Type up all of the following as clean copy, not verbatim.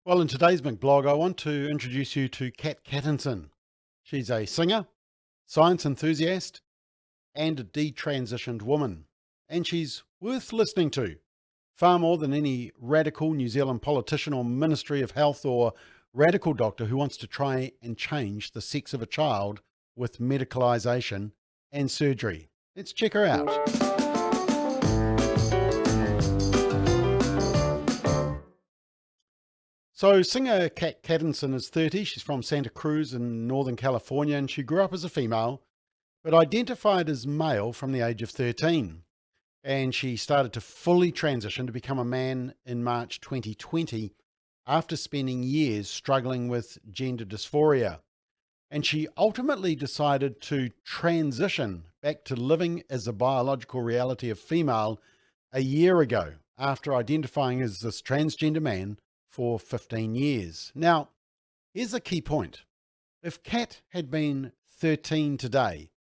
Well, in today's McBLOG, I want to introduce you to Cat Cattinson. She's a singer, science enthusiast, and a detransitioned woman. And she's worth listening to, far more than any radical New Zealand politician or Ministry of Health or radical doctor who wants to try and change the sex of a child with medicalisation and surgery. Let's check her out. So, singer Cat Cattinson is 30. She's from Santa Cruz in Northern California, and she grew up as a female, but identified as male from the age of 13. And she started to fully transition to become a man in March 2020 after spending years struggling with gender dysphoria. And she ultimately decided to transition back to living as a biological reality of female a year ago after identifying as this transgender man for 15 years. Now, here's a key point. If Kat had been 13 today,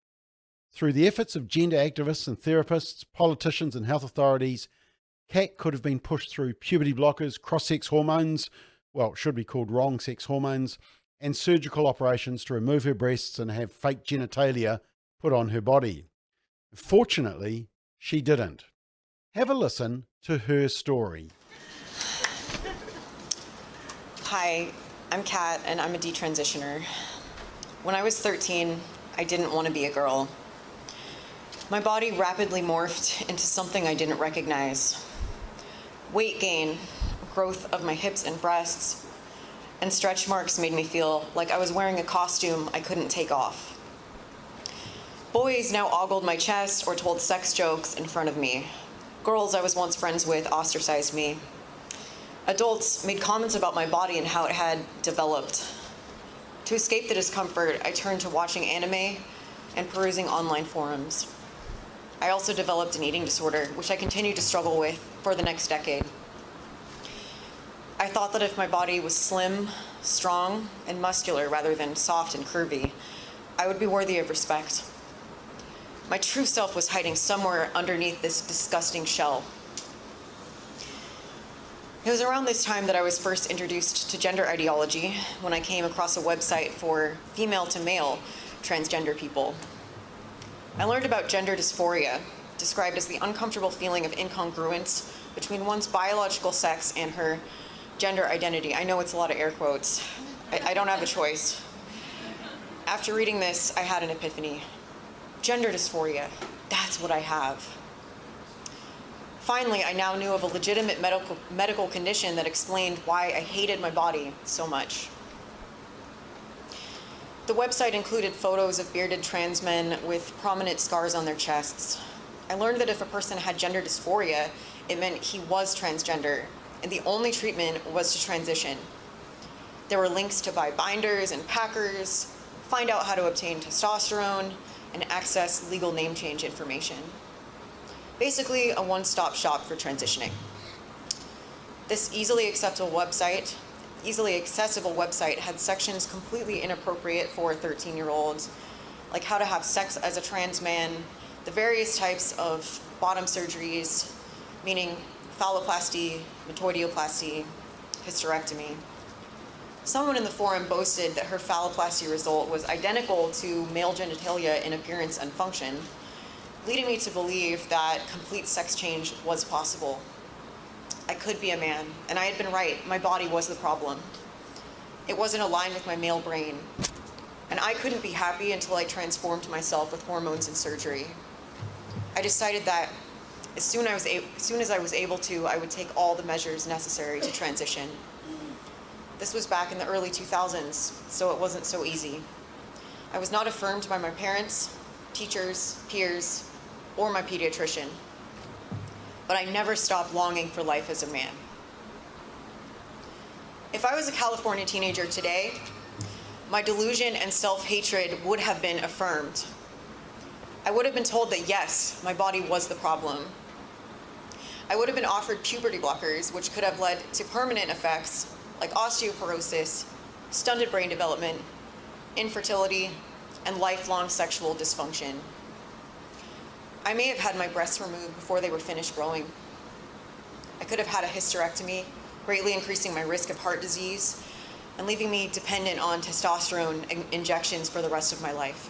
through the efforts of gender activists and therapists, politicians and health authorities, Kat could have been pushed through puberty blockers, cross-sex hormones, well, it should be called wrong-sex hormones, and surgical operations to remove her breasts and have fake genitalia put on her body. Fortunately, she didn't. Have a listen to her story. Hi, I'm Kat, and I'm a detransitioner. When I was 13, I didn't want to be a girl. My body rapidly morphed into something I didn't recognize. Weight gain, growth of my hips and breasts, and stretch marks made me feel like I was wearing a costume I couldn't take off. Boys now ogled my chest or told sex jokes in front of me. Girls I was once friends with ostracized me. Adults made comments about my body and how it had developed. To escape the discomfort, I turned to watching anime and perusing online forums. I also developed an eating disorder, which I continue to struggle with for the next decade. I thought that if my body was slim, strong, and muscular rather than soft and curvy, I would be worthy of respect. My true self was hiding somewhere underneath this disgusting shell. It was around this time that I was first introduced to gender ideology when I came across a website for female to male transgender people. I learned about gender dysphoria, described as the uncomfortable feeling of incongruence between one's biological sex and her gender identity. I know it's a lot of air quotes. I don't have a choice. After reading this, I had an epiphany. Gender dysphoria, that's what I have. Finally, I now knew of a legitimate medical condition that explained why I hated my body so much. The website included photos of bearded trans men with prominent scars on their chests. I learned that if a person had gender dysphoria, it meant he was transgender, and the only treatment was to transition. There were links to buy binders and packers, find out how to obtain testosterone, and access legal name change information. Basically, a one-stop shop for transitioning. This easily accessible website had sections completely inappropriate for 13-year-olds, like how to have sex as a trans man, the various types of bottom surgeries, meaning phalloplasty, metoidioplasty, hysterectomy. Someone in the forum boasted that her phalloplasty result was identical to male genitalia in appearance and function, leading me to believe that complete sex change was possible. I could be a man, and I had been right. My body was the problem. It wasn't aligned with my male brain, and I couldn't be happy until I transformed myself with hormones and surgery. I decided that as soon as I was able to, I would take all the measures necessary to transition. This was back in the early 2000s, so it wasn't so easy. I was not affirmed by my parents, teachers, peers, or my pediatrician. But I never stopped longing for life as a man. If I was a California teenager today, my delusion and self-hatred would have been affirmed. I would have been told that yes, my body was the problem. I would have been offered puberty blockers, which could have led to permanent effects like osteoporosis, stunted brain development, infertility, and lifelong sexual dysfunction. I may have had my breasts removed before they were finished growing. I could have had a hysterectomy greatly increasing my risk of heart disease and leaving me dependent on testosterone injections for the rest of my life.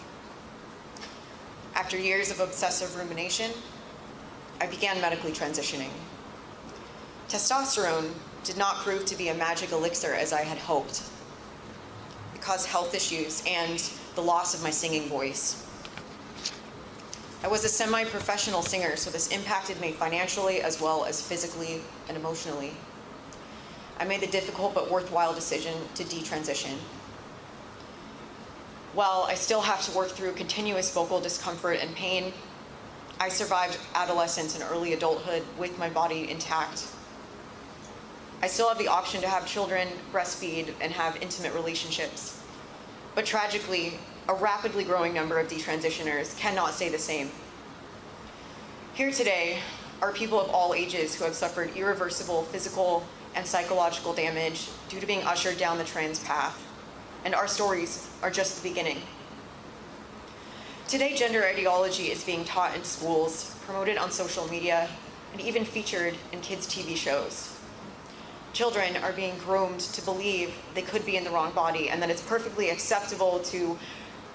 After years of obsessive rumination, I began medically transitioning. Testosterone did not prove to be a magic elixir as I had hoped. It caused health issues and the loss of my singing voice. I was a semi-professional singer, so this impacted me financially as well as physically and emotionally. I made the difficult but worthwhile decision to detransition. While I still have to work through continuous vocal discomfort and pain, I survived adolescence and early adulthood with my body intact. I still have the option to have children, breastfeed, and have intimate relationships. But tragically, a rapidly growing number of detransitioners cannot say the same. Here today are people of all ages who have suffered irreversible physical and psychological damage due to being ushered down the trans path, and our stories are just the beginning. Today, gender ideology is being taught in schools, promoted on social media, and even featured in kids' TV shows. Children are being groomed to believe they could be in the wrong body and that it's perfectly acceptable to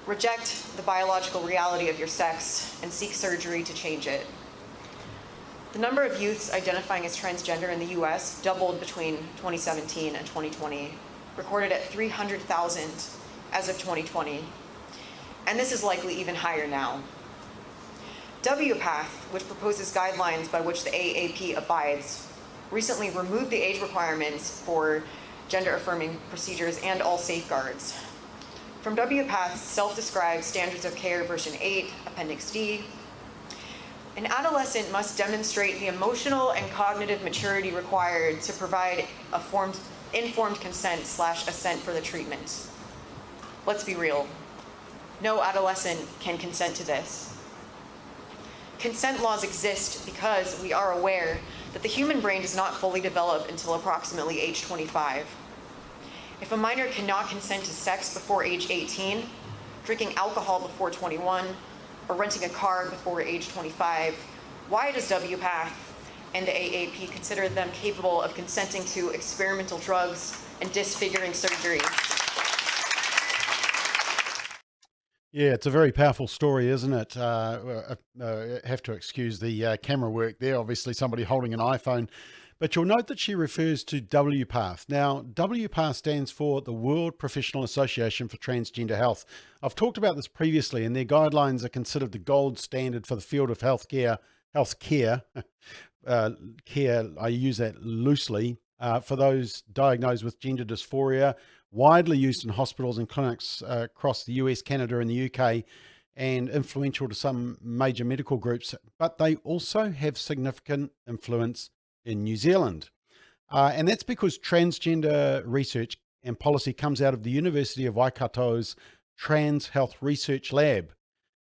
reject the biological reality of your sex and seek surgery to change it. The number of youths identifying as transgender in the US doubled between 2017 and 2020, recorded at 300,000 as of 2020. And this is likely even higher now. WPATH, which proposes guidelines by which the AAP abides, recently removed the age requirements for gender-affirming procedures and all safeguards. From WPATH's self-described Standards of Care version 8, Appendix D, an adolescent must demonstrate the emotional and cognitive maturity required to provide informed consent/assent for the treatment. Let's be real. No adolescent can consent to this. Consent laws exist because we are aware that the human brain does not fully develop until approximately age 25. If a minor cannot consent to sex before age 18, drinking alcohol before 21, or renting a car before age 25, why does WPATH and the AAP consider them capable of consenting to experimental drugs and disfiguring surgery? Yeah, it's a very powerful story, isn't it? Have to excuse the camera work there. Obviously, somebody holding an iPhone. But you'll note that she refers to WPATH. Now, WPATH stands for the World Professional Association for Transgender Health. I've talked about this previously, and their guidelines are considered the gold standard for the field of healthcare. Care, I use that loosely, for those diagnosed with gender dysphoria, widely used in hospitals and clinics across the US, Canada, and the UK, and influential to some major medical groups, but they also have significant influence in New Zealand. And that's because transgender research and policy comes out of the University of Waikato's Trans Health Research Lab.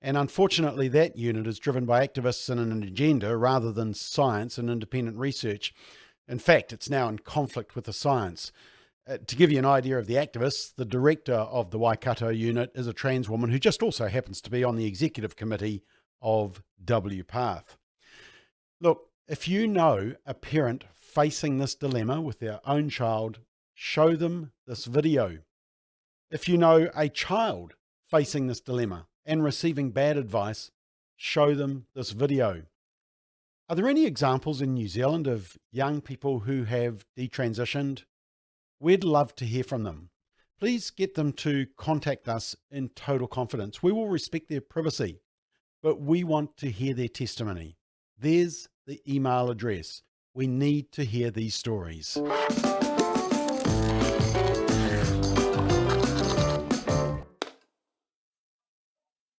And unfortunately, that unit is driven by activists and an agenda rather than science and independent research. In fact, it's now in conflict with the science. To give you an idea of the activists, the director of the Waikato unit is a trans woman who just also happens to be on the executive committee of WPATH. Look, if you know a parent facing this dilemma with their own child, show them this video. If you know a child facing this dilemma and receiving bad advice, show them this video. Are there any examples in New Zealand of young people who have detransitioned? We'd love to hear from them. Please get them to contact us in total confidence. We will respect their privacy, but we want to hear their testimony. There's the email address. We need to hear these stories.